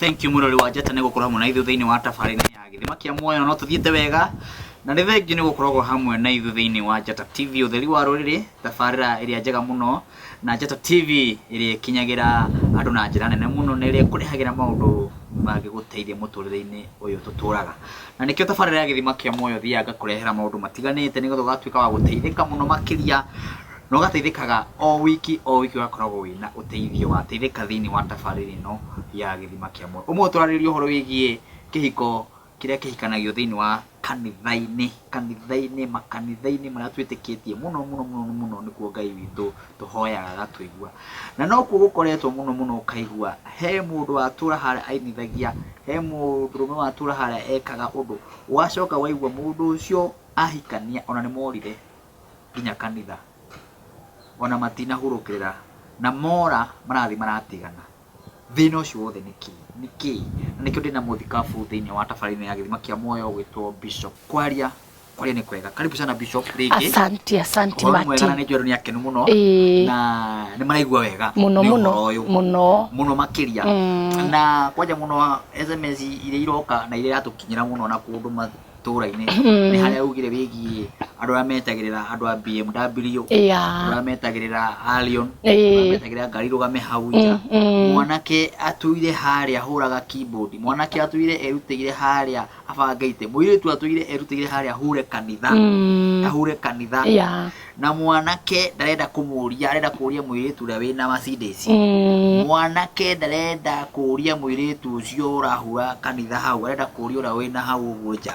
Thank you muno Wajeta nego kora hamwe na ithu thiini wa tabarĩra ya gĩthima kĩa muoyo no tuthiĩte wega na nĩ thengi nĩ gũkoragwo hamwe na ithu thiini wa Njata TV ũtheri wa rũrĩrĩ tabarĩra ĩrĩa njega mũno na Njata TV ĩrĩa ikinyagira andũ na njĩra nene mũno na ĩrĩa kũrehagĩra maũndũ mangĩgũteithia mũtũrĩre-inĩ ũyũ tũtũraga na nĩkĩo tabarĩra ya gĩthima kĩa muoyo thiaga kũrehera maũndũ matiganĩte nĩgetha ũgatuĩka wa gũteithĩka mũno makĩria no gateithĩkaga o wiki wakoragwo wĩna ũteithio wa teithĩka thĩinĩ wa tabarĩra ĩno ya gĩthima kĩa muoyo ũmwe tũrarĩrĩria ũhoro wĩgiĩ kĩhiko kĩrĩa kĩhikanagio thĩinĩ wa kanitha-inĩ makanitha-inĩ marĩa twĩtĩkĩtie mũno nĩkuo Ngai witũ tũhoyaga agatũigua na no kuo gũkoretwo mũno ũkaigua he mũndũ watũra harĩa ainithagia he mũndũrũme watũra harĩa ekaga ũndũ wacoka waigua mũndũ ũcio ahikania ona nĩ morire nginya kanitha ona matinahurũkĩrĩra na mora marathi maratigana thĩna ũcio wothe nĩkĩ na nĩkĩo ndĩna mũthikabu thĩinĩ wa tabarĩra ya gĩthima kĩa muoyo gwĩtwo Bishop kwaria nĩ kwega karibu sana Bishop rĩngĩ asante Martin na nĩ njoro nĩ akenu mũno na nĩ maraigua wega mũno makĩria na kwanja mũno SMS iria iroka na iria yatũkinyĩra mũno na kũndũ matũra-inĩ nĩ harĩa ugire wĩgiĩ andũ arĩa metagĩrĩra andũ a BMW andũ arĩa metagĩrĩra Allion metagĩrĩra ngari rũgame hau nja mwanake atũire harĩa hũraga keyboard mwanake atũire erutĩire harĩa abangĩte mũirĩtu atũire erutĩire harĩa ahure kanitha na mwanake ndarenda kũmũria arenda kũria mũirĩtu ũrĩa wĩna Mercedes mwanake ndarenda kũria mũirĩtu ũcio ũrahura kanitha hau arenda kũria ũrĩa wĩna hau ũguo nja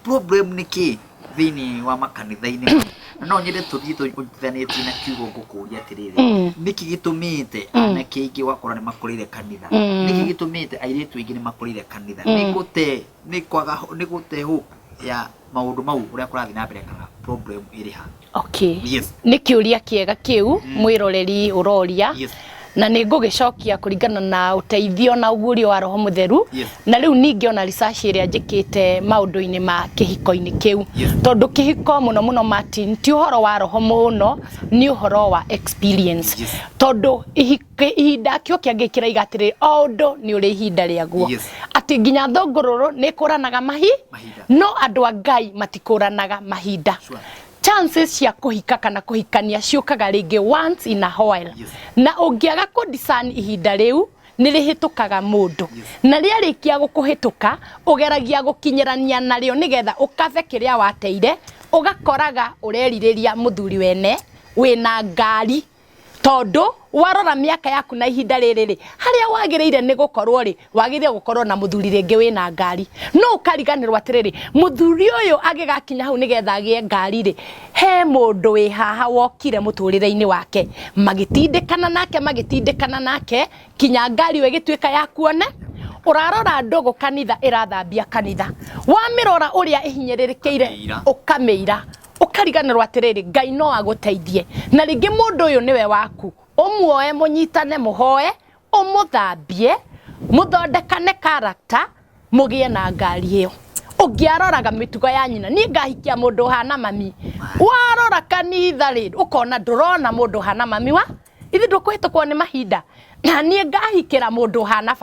problem nĩ kĩ thĩinĩ wa makanitha-inĩ no nyende tũthiĩ tũnyitithanĩtie na kiugo ngũkũria atĩrĩrĩ nĩkĩ gĩtũmĩte anake aingĩ wakora nĩ makũrĩire kanitha nĩkĩ gĩtũmĩte airĩtu aingĩ nĩ makũrĩire kanitha nĩ gũte hope ya maũndũ mau ũrĩa kũrathiĩ na mbere kana problem ĩrĩ ha nĩ kĩũria kĩega kĩu mwĩroreri ũroria na nĩ ngũgĩcokia kũringana na ũteithio na ũguũrio wa Roho Mũtheru na rĩu ningĩ ona research ĩrĩa njĩkĩte maũndũ-inĩ ma kĩhiko-inĩ kĩu tondũ kĩhiko mũno Martin ti ũhoro wa roho mũno nĩ ũhoro wa experience tondũ ihinda kĩo kĩangĩkĩra igatĩrĩ o ũndũ nĩ ũrĩ ihinda rĩaguo atĩ nginya thũngũrũrũ nĩ kũranaga no andũ a Ngai matikũranaga mahinda chances cia kũhika kana kũhikania ciũkaga rĩngĩ once in a while na ũngĩaga kũ-discern ihinda rĩu nĩ rĩhĩtũkaga mũndũ na rĩarĩkia gũkũhĩtũka ũgeragia gũkinyĩrania narĩo nĩgetha ũkabe kĩrĩa wateire ũgakoraga ũrerirĩria mũthuri wene wĩna ngari tondũ warora mĩaka yaku na ihinda rĩrĩ harĩa wagĩrĩire nĩ gũkorwo wagĩrĩire gũkorwo na mũthuri rĩngĩ wĩna ngari no ũkariganĩrwo atĩrĩrĩ mũthuri ũyũ agĩgakinya hau nĩgetha agĩe ngari he mũndũ wĩ haha wokire mũtũrĩre-inĩ wake magĩtindĩkana nake kinya ngari ĩyo ĩgĩtuĩka ya kuone ũrarora ndũgũ kanitha ĩrathambia kanitha wamĩrora ũrĩa ĩhinyĩrĩrĩkĩire ũkamĩira ũkariganĩrwo atĩrĩrĩ Ngai no agũteithie na rĩngĩ mũndũ ũyũ nĩwe waku ũmuoe mũnyitane mũhoe ũmũthambie mũthondekane character mũgĩe na ngari ĩyo ũngĩaroraga mĩtugo ya nyina niĩ ngahikia mũndũ hana mami warora kanitha ũkona ndũrona mũndũ hana mami ithe ndũkũhĩtũkwo nĩ mahinda na niĩ ngahikĩra mũndũ hana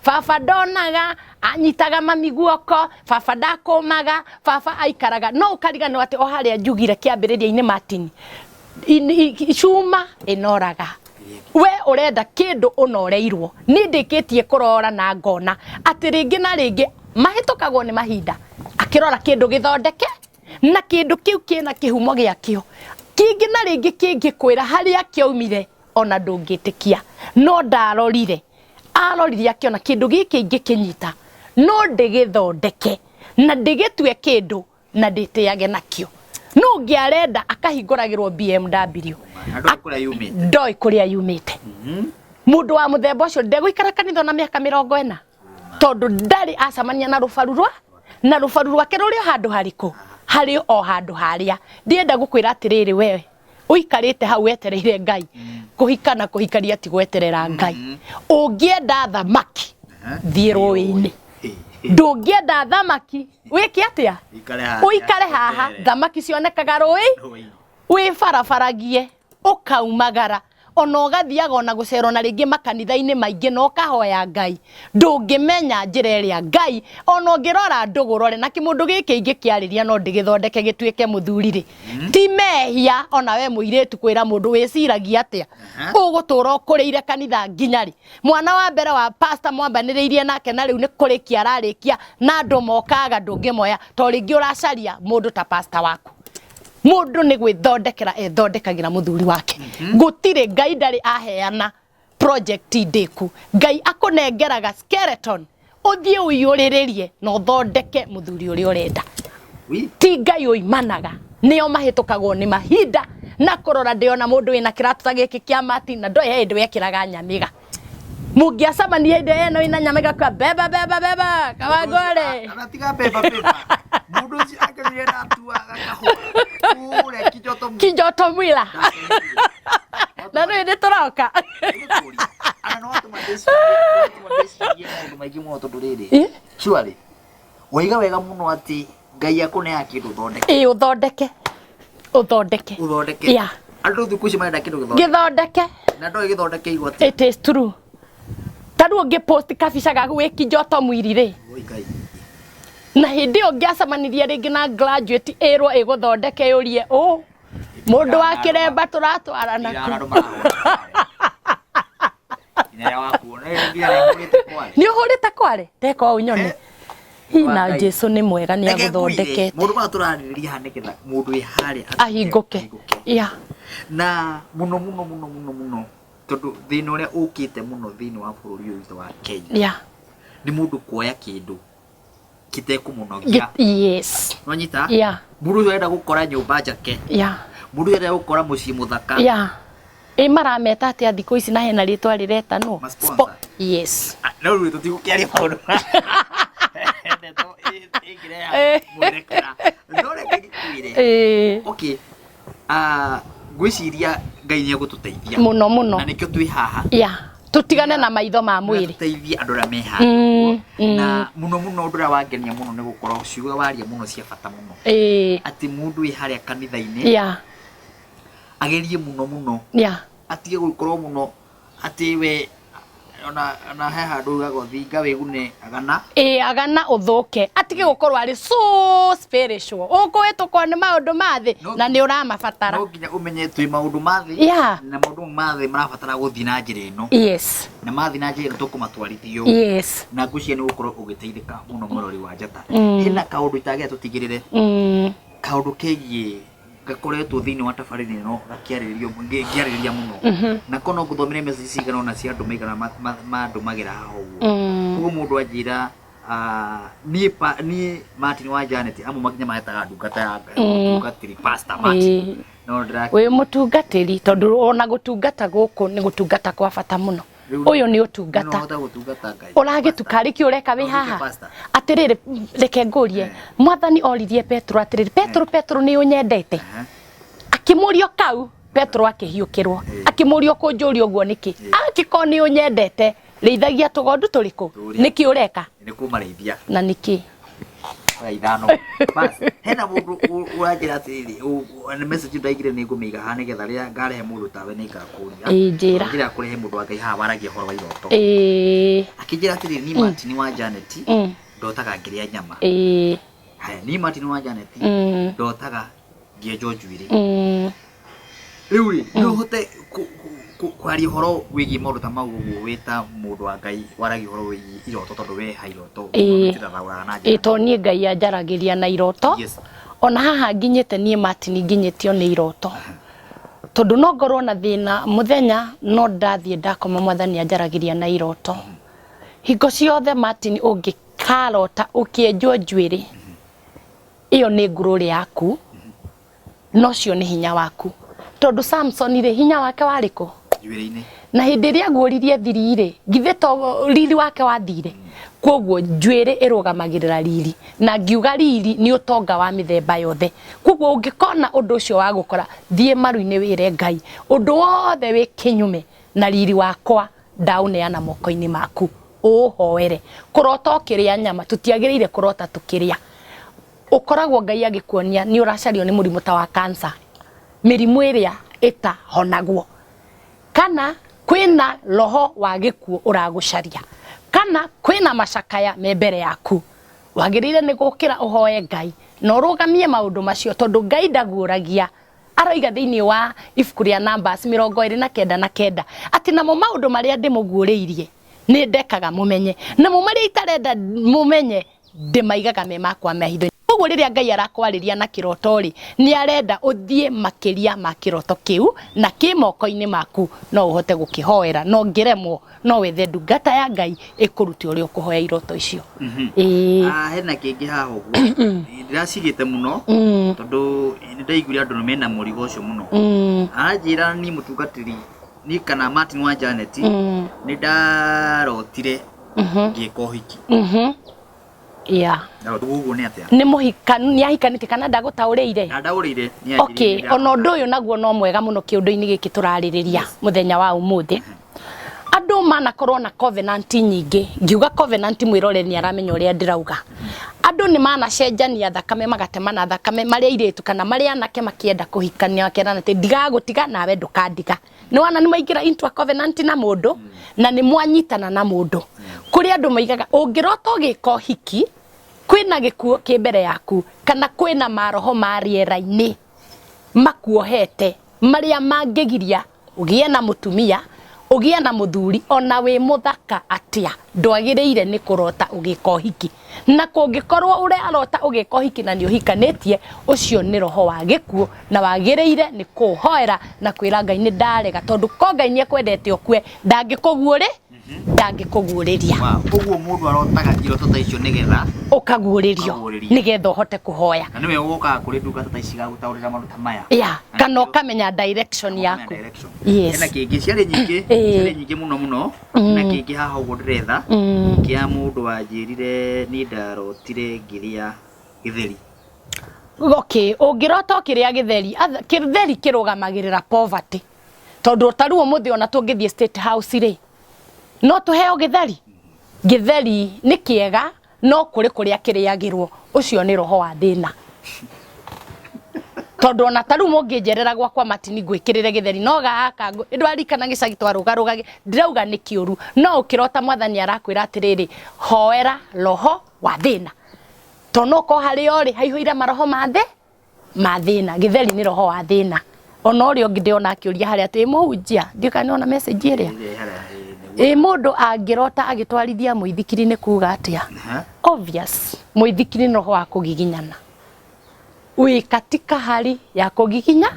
baba ndonaga anyitaga mami guoko baba ndakũmaga baba aikaraga no ũkariganĩrwo atĩ o harĩa njugire kĩambĩrĩria-inĩ Martin cuma ĩnoraga we ũrenda kĩndũ ũnoreirwo nĩ ndĩkĩtie kũrora na ngona atĩ rĩngĩ na rĩngĩ mahĩtũkagwo nĩ mahinda akĩrora kĩndũ gĩthondeke na kĩndũ kĩu kĩna kĩhumo gĩakĩo kĩngĩ na rĩngĩ kĩngĩkwĩra harĩa kĩaumire ona ndũngĩtĩkia no arorire akĩona kĩndũ gĩkĩ ingĩkĩnyita no ndĩgĩthondeke na ndĩgĩtue kĩndũ na ndĩtĩage nakĩo no ũngĩarenda akahingũragĩrwo BMW ndoĩ kũrĩa yumĩte mũndũ wa mũthemba ũcio ndegũikara kanitha na mĩaka 40 tondũ ndarĩ acamania na rũbaru rwake rũrĩ handũ harĩkũ harĩ o handũ harĩa ndĩenda gũkwĩra atĩrĩrĩ wewe ũikarĩte hau wetereire Ngai kũhikania ti gweterera Ngai ũngĩenda thamaki thiĩ rũĩ-inĩ ndũngĩenda thamaki wĩke atĩa ũikare haha thamaki cionekaga rũĩ wĩ barabaragie ũkaumagara ona ugathiaga ona gucerwo na ringi makanitha-ini maingi no kahoya Ngai ndungimenya njira iria Ngai ona ungirora ndugurore na kimundu giki ingi kiariria no ndigithondeke gituike muthuri ri ti mehia ona we muiretu kwira mundu wiciragia atia ugutura ukuriire kanitha nginya ri mwana wa mbere wa pastor mwambaniriirie nake na riu ni kurikia ararikia na andu mokaga ndungimoya to ringi uracaria mundu ta pastor waku mundu ni gwithondekera ethondekagira muthuri wake gutire Ngai ndari aheana project ndiku Ngai akunengeraga skeleton uthie uyuriririe no thondeke muthuri uri urenda ti Ngai uimanaga nio mahitukagwo ni mahinda na kurora ndiona mundu wina kiratu ta giki kia mati na ndoe hindu wekiraga nyamiga mungiacamania inde eno ina nyamiga kwa beba kawangore anatiga beba mundu ucio akirira atuaga kahua ure kijoto mwila na rä nä tå roka waiga wega må no atä Ngai akuneaga kä ndå thondeke å thondeke andå thikå ici marenda kä ndå gä thondeke na ndoä gä thondeke igoti it is true taru ngä post kabica gaku wä kijoto mwiri rä na hindi yo ngiacamanirie ringi na graduate ĩrwo ĩgũthondeke yũrie ũ mundu wa kiremba turatwara naku ni uhurite kware teko unyone hina Jesu ni mwega ni aguthondekete mundu ma turaririria haniketha mundu wi haria ahinguke ya na muno tondu thina uria ukite muno thini wa bururi uyu witũ wa Kenya ya ni mundu kuoya kindu kitekumonogia yes wanyita ya mundu uyu enda gukora nyumba njake ya mundu enda gukora mucii muthaka ya marameta atia thikũ ici na hena ritwa rireta no yes no rĩu tũtigukiaria maũndũ okay ngwiciria Ngai ni egũtũteithia muno na nikio twi haha ya tutigane na maitho ma mwiri tuteithie andu aria me haha na muno undu uria wangenia muno ni gukorwo ciugo waria muno cia bata muno ati mundu wi haria kanitha-ini ya agerie muno ya atige gukorwo muno ati we ona he handu gagothinga wigune agana uthuke atige gukorwo ari so spiritual ukuhitũkwo ni maundu mathi na ni uramabatara no nginya umenye twi maundu mathi na maundu mathi marabatara guthii na njira ino yes na mathi na njira tukumatwarithio yes na ngucia ni gukorwo ugiteithika muno murori wa njata ina kaundu itagia tutigirire kaundu kegie gakoretwo thini wa tabarĩra ĩno gakiarĩrĩria muno na kono nguthomire message cigana ona cia andu maigana mandumagira haha ũguo ũguo mũndũ anjĩra niĩ Martin wa Janet amwe makinya mahetaga ndungata ya ndungatĩri pastor Martin no wĩ mũtungatĩri tondũ ona gũtungata gũkũ nĩ gũtungata kwa bata mũno uyu ni utungata uragitukariki ureka wi haha atiriri reke ngurie mwathani oririe Petro atiriri Petro ni unyendete akimurio kau Petro akihiukirwo akimurio kunjurio guo niki akiko ni unyendete reithagia tugondu turiku niki ureka ni kumareithia na niki ithano bas hena mundu urajira atiri ni message ndaigire ni ngumiga ha nigetha ria ngarehe mundu tawe ni ngakuria njira ngira kurehe mundu wa Ngai ha waragia horo wa iroto akijira atiri ni Martin wa Janet ndotaga ngiria nyama haya ni Martin wa Janet ndotaga ngienjo njuiri riu no hote kwaria horo wigi maundu ta mau guo wita mundu wa Ngai waragia horo wigi iroto tondu we ha iroto to nie Ngai anjaragiria na iroto ona haha nginyete nie Martin nginyetio ni iroto tondu no ngorwo na thina muthenya no ndathie ndakoma mwathani anjaragiria na iroto hingo ciothe Martin ungikarota ukienjwo njuiri iyo ni ngururi yaku no cio ni hinya waku tondu Samson ri hinya wake wariko njuiri-ini na hindi ria nguririe thiri githe to riri wake wathire koguo njuiri irugamagirira riri na ngiuga riri ni utonga wa mithemba yothe koguo ungikona undu ucio wa gukora thie maru-ini wire Ngai undu wothe wi kinyume na riri wakwa ndauneana moko-ini maku uhoere kurota ukiria nyama tutiagirire kurota tukiria ukoragwo Ngai agikuonia ni uracario ni murimu ta wa cancer mirimu iria ita honagwo kana kwina roho wa gikuo uragucaria, kana kwina macakaya me mbere yaku, wagirire ni gukira uhoye Ngai na urugamie maundu macio tondu Ngai ndaguuragia. Aroiga thiini wa ibuku ria Numbers 29:9 ati namo maundu maria ndimuguuriirie ni ndekaga mumenye, namo maria itarenda mumenye ndimaigaga me makwa mahitho. Koguo riria Ngai arakwariria na kiroto ri ni arenda uthie makiria ma kiroto kiu na kimoko-ini maku no uhote gukihoera, no ngiremwo no wethe ndungata ya Ngai ikuruti uri ukuhoya iroto icio. Hena kingi haha uguo ndiracirite muno tondu ndaiguire andu mena murigo ucio muno. Aranjira ni mutungatiri ni kana Martin wa Janet ni ndarotire ngika uhiki. Na uguo ni atia? Ni muhikanu ni ahikanite kana ndagutauriire? Ndauriire ni okay, ono undu uyu naguo no mwega muno kiundu-ini giki turaririria muthenya wa umuthi. Andu manakorwo na covenant nyingi, ngiuga covenant mwirore ni aramenya uria ndirauga. Andu ni manacenjania thakame magatemana thakame maria iritu kana maria anake makienda kuhikania akerana ati ndigagutiga nawe ndukandiga. Ni wana ni maigira into a covenant na mundu na ni mwanyitana na mundu. Kuri andu maigaga ungirota ugika uhiki kwina gikuo ki mbere yaku kana kwina maroho ma riera-ini makuohete maria mangigiria ugie na mutumia ugie na muthuri ona wi muthaka atia ndwagiriire ni kurota ugika uhiki, na kungikorwo uri arota ugika uhiki na ni uhikanitie ucio ni roho wa gikuo na wagiriire ni kuhoera na kwira Ngai ni ndarega tondu ko Ngai ni ekwendete okue ndangikuguuri ndangikuguuriria. Koguo mundu arotaga iroto ta icio nigetha ukaguuririo nigetha uhote kuhoya, na niwe ugoka kuri ndungata ta ici gagutaurira maundu ta maya kana ukamenya direction yaku. Yes. Na kingi ciari nyingi muno muno na kingi haha uguo ndiretha kia mundu wanjirire ni ndarotire ngiria githeri. Okay, ungirota ukiria githeri kirugamagirira poverty tondu taruo muthi ona tungithie State House ri no tuheo githeri ni kiega no kuri kuria kiriagirwo ucio ni roho wa thina. Tondu ona taru munginjerera gwakwa matini gwikirire githeri no gaka ndwarikana gicagi twarugage ndirauga ni kiuru no ukirota mwathani arakwira atiriri hoera roho wa thina tono ko hari ori haihuira maroho ma thina. Githeri ni roho wa thina. Ona uri ongi ndiona akiuria hari ati muhunjia ndikana ona message iria mundu angirota agitwarithia muithikiri ni kuga atia. Obvious muithikiri no wa kugiginyana wi katika hali ya kugiginya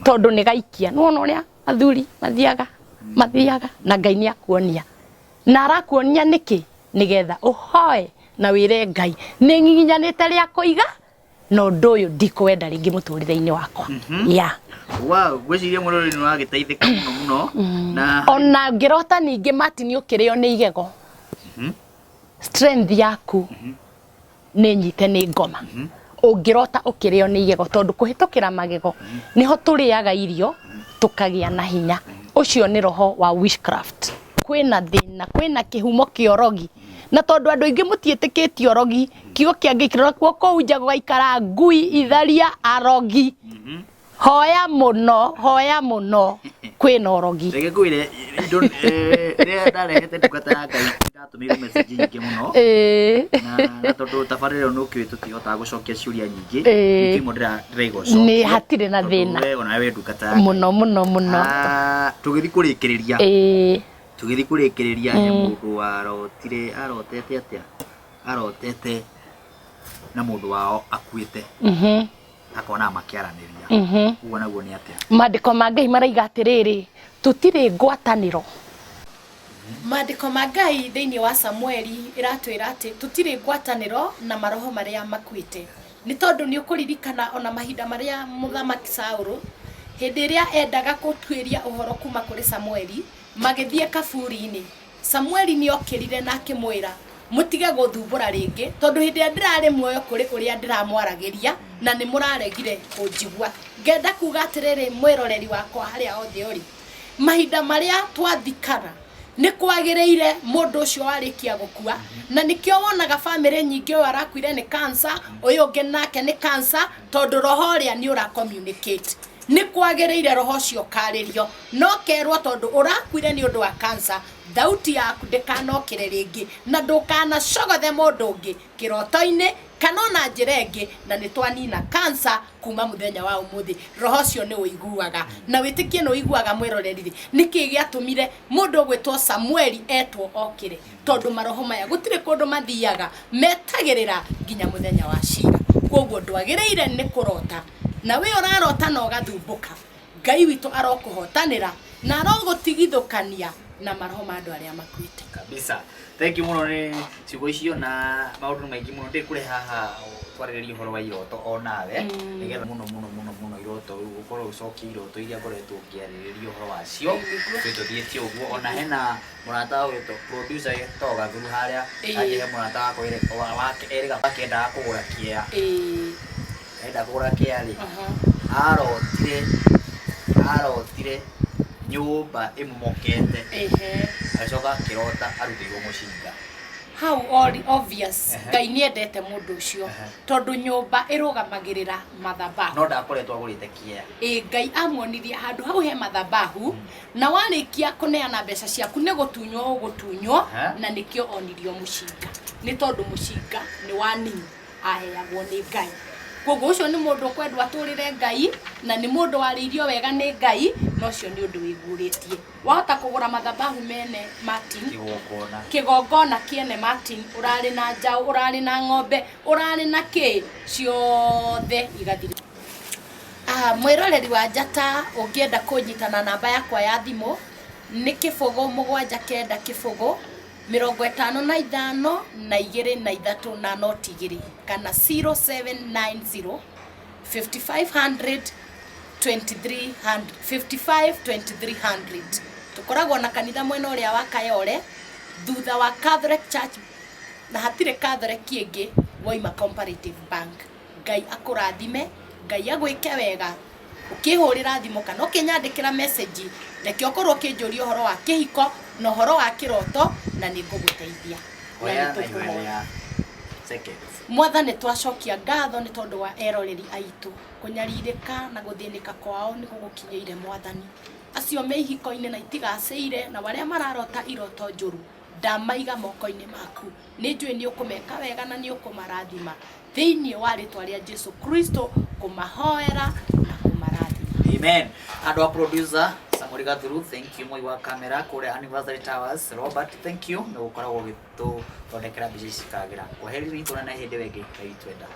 tondu ni gaikia nuona uria athuri mathiaga na Ngai ni akuonia na arakuonia niki nigetha uhoe na wire Ngai ni ngiginyanite ria kuiga no nduyu ndikwenda ringi muturire-ini wakwa. Wow, gwiciria murori ni wagiteithika muno na ona ngirota ningi Martin ukirio ni igego strength yaku ni nyite ni ngoma. Ungirota ukirio ni igego tondu kuhitukira magego niho turiaga irio tukagia na hinya. Ucio ni roho wa witchcraft. Kwina thina, kwina kihumo kiorogi na tondu andu ingi mutiitikitio orogi kiugo kiangikirwa kuo kou nja gwaikara ngui itharia arogi. Hoya muno kwina orogi. Rege kwire ria ndarehete ndungata ya Ngai ndatumire message nyingi muno na tondu tabarire no kiwi tutihota gucokia ciuria nyingi nikimo ndiraigocwo ni hatire na thina ona we ndungata muno tugithi kurikiriria ni mundu arotete atia arotete na mundu wao akuite akona makiaraniria uguo naguo ni atia. Maandiko ma Ngai maraiga atiriri tutire ngwataniro. Maandiko ma Ngai thiini wa Samueli iratwira ati tutire ngwataniro na maroho maria makuite ni tondu ni ukuririkana ona mahinda maria muthamaki Saulu hindi iria endaga gutwiria uhoro kuma kuri Samueli magithie kaburi-ini. Samueli ni okirire na akimwira mutige guthumbura ringi tondu hindi ya ndirari muoyo kuri uria ndiramwaragiria na ni muraregire kunjigua. Ngenda kuga atiriri mwiroreri wakwa haria othe uri mahinda maria twathikana ni kwagiriire mundu ucio warikia gukua na nikio wonaga family nyingi uyu arakwire ni cancer uyu ungi nake ni cancer tondu roho ria ni ura communicate nĩ kwagĩrĩire roho cio karĩrio no kerwo tondũ ũrakuire nĩ ũndũ wa cancer thauti yaku ndĩkanokĩre rĩngĩ na ndũkanacogothe mũndũ ũngĩ kĩroto-inĩ kana ona njĩra ĩngĩ na nĩ twanina cancer kuma mũthenya wa ũmũthĩ roho cio nĩ ũiguaga na wĩtĩkie nĩ ũiguaga mwĩroreri nĩkĩ gĩatũmire mũndũ ũgwĩtwo Samueli etwo okĩre tondũ maroho maya gũtirĩ kũndũ mathiaga metagĩrĩra nginya mũthenya wa cira koguo ndwagĩrĩire nĩ kũrota na we ũrarota na ũgathumbũka Ngai witũ arokũhotanĩra na arogũtigithũkania na maroho ma andũ arĩa makuĩte kabisa. Thank you muno ni ciugo icio na maundu maingi muno ndikure haha twarĩrĩrie ũhoro wa iroto onawe nigetha muno iroto ukorwo ucokia iroto iria ngoretwo ngĩarĩrĩria ũhoro wacio twĩtũthiĩtie ũguo ona hena mũrata ũyũ producer toga thuru harĩa aje he mũrata wake erĩga akĩendaga kũgũra kĩea enda kũgũra kĩea rĩ arotire nyũmba ĩmomokete acoka kĩrota arutĩirwo mũcinga how all obvious Ngai nĩendete mũndũ ũcio tondũ nyũmba ĩrũgamagĩrĩra mathabahu no ndakoretwo agũrĩte kĩea Ngai amuonirie handũ hau he mathabahu na warĩkia kũneana mbeca ciaku nĩ gũtunywo na nĩkĩo onirio mũcinga nĩ tondũ mũcinga nĩ wanini aheagwo nĩ Ngai koguo ũcio nĩ mũndũ kwendwo atũrĩre Ngai na nĩ mũndũ warĩirio wega nĩ Ngai no cio nĩ ũndũ wĩgurĩtie wahota kũgũra mathabahu mene Martin kĩgongona kĩene Martin ũrarĩ na njaũ ũrarĩ na ng'ombe ũrarĩ na kĩ ciothe igathira mwĩroreri wa Njata ũngĩenda kũnyitana namba yakwa ya thimũ nĩ 0779 55 na 2 na noti 2 kana 0790 5500 2300 tukoragwo na kanitha mwena ũrĩa wa Kayole thutha wa Catholic Church na hatirĩ Catholic kĩngĩ woima Comparative Bank. Ngai akũrathime, Ngai agwĩke wega ukihurira thimo kana ukinyandikira message reke okorwo kinjuria uhoro wa kihiko na uhoro wa kiroto na ningũgũteithia Mwathani twacokia ngatho ni tondu wa eroreri aitu kunyaririka na guthinika kwao ni gugukinyeire Mwathani acio me ihiko-ini na itigaceire na waria mararota iroto njuru ndamaiga moko-ini maku ni njui ni ukumeka wega na ni ukumarathima thiini wa ritwa ria Jesu Kristo kumahoera na kumarathima. Amen. And our producer Samuel Gathuru, thank you. Moi wa camera kule Anniversary Towers Robert, thank you. Na ukoragwo gitu thondekera bici cikagira. Kwa heri ritwa na hindi wengi kaitwenda.